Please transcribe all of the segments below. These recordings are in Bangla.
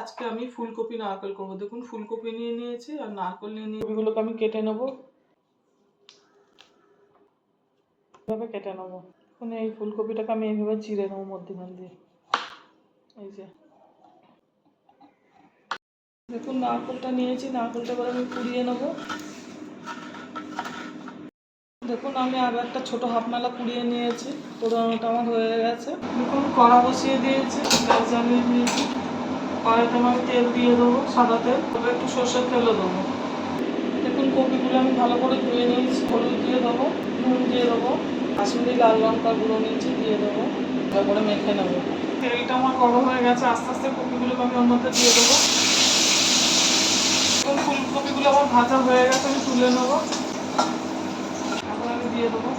আজকে আমি ফুলকপি নারকেল করবো। দেখুন ফুলকপি নিয়ে নিয়েছি আর নারকেল নিয়ে নিয়ে এগুলোকে আমি কেটে নেবো, এভাবে কেটে নেবো। এখন এই ফুলকপিটাকে আমি এইভাবে চিড়ে নেবো মধ্যখান দিয়ে। এই যে দেখুন নারকেলটা নিয়েছি, নারকেলটা এবার আমি কুড়িয়ে নেবো। দেখুন আমি আরও একটা ছোটো হাফ মালা কুড়িয়ে নিয়েছি, পুরোনোটা আমার হয়ে গেছে। দেখুন কড়া বসিয়ে দিয়েছি, গ্যাস জ্বালিয়ে দিয়েছি। কড়াইতে আমি তেল দিয়ে দেবো, সাদা তেল, তবে একটু সর্ষের তেলও দেবো। দেখুন কপিগুলো আমি ভালো করে ধুয়ে নিয়েছি, হলুদ দিয়ে দেবো, নুন দিয়ে দেবো, কাশ্মীরি লাল লঙ্কা গুঁড়ো নিয়েছি দিয়ে দেবো, ভালো করে মেখে নেবো। তেলটা আমার গরম হয়ে গেছে, আস্তে আস্তে কপিগুলোকে আমি ওর মধ্যে দিয়ে দেবো। এখন ফুলকপিগুলো আমার ভাজা হয়ে গেছে, আমি তুলে নেবো। এখন আমি দিয়ে দেবো।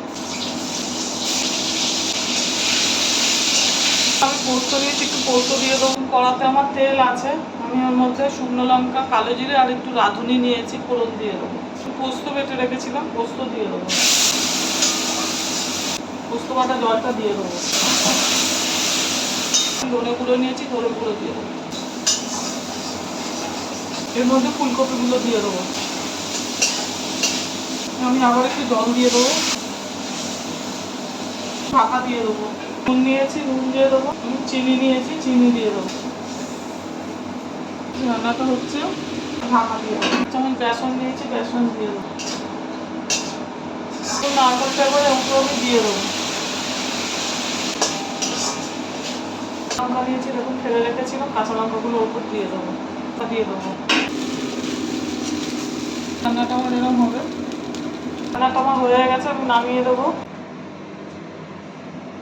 আমি পোস্ত দিয়েছি, একটু পোস্ত দিয়ে দেবো। কড়াতে আমার তেল আছে, আমি ওর মধ্যে শুকনো লঙ্কা, কালো জিরে আর একটু রাঁধুনি নিয়েছি, ফোড়ন দিয়ে দেবো। পোস্ত বেটে রেখেছিলাম, পোস্ত দিয়ে দেবো। পোস্ত বাটা জলটা দিয়ে দেবো। ধনে গুঁড়ো নিয়েছি, ধনে গুঁড়ো দিয়ে দেবো। এর মধ্যে ফুলকপিগুলো দিয়ে দেবো। আমি আবার একটু জল দিয়ে দেবো, ঢাকা দিয়ে দেবো। নুন নিয়েছি, নুন দিয়ে দেবো। চিনি নিয়েছি, চিনি দিয়ে দেবো। রান্নাটা হচ্ছে, ঢাকা দিয়ে দেবো। যেমন বেসন নিয়েছি, বেসন দিয়ে দেবো। নারকেলটা এবার ওপরে আমি দিয়ে দেবো। লঙ্কা নিয়েছি, দেখুন ফেলে রেখেছিলাম, কাঁচা লঙ্কাগুলো ওপর দিয়ে দেবো, দিয়ে দেবো। রান্নাটা আমার এরকম হবে। রান্নাটা আমার হয়ে গেছে, আমি নামিয়ে দেবো।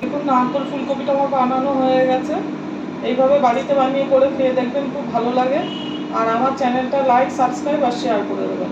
দেখুন নারকেল ফুলকপিটা আমার বানানো হয়ে গেছে। এইভাবে বাড়িতে বানিয়ে করে খেয়ে দেখবেন, খুব ভালো লাগে। আর আমার চ্যানেলটা লাইক, সাবস্ক্রাইব আর শেয়ার করে দেবেন।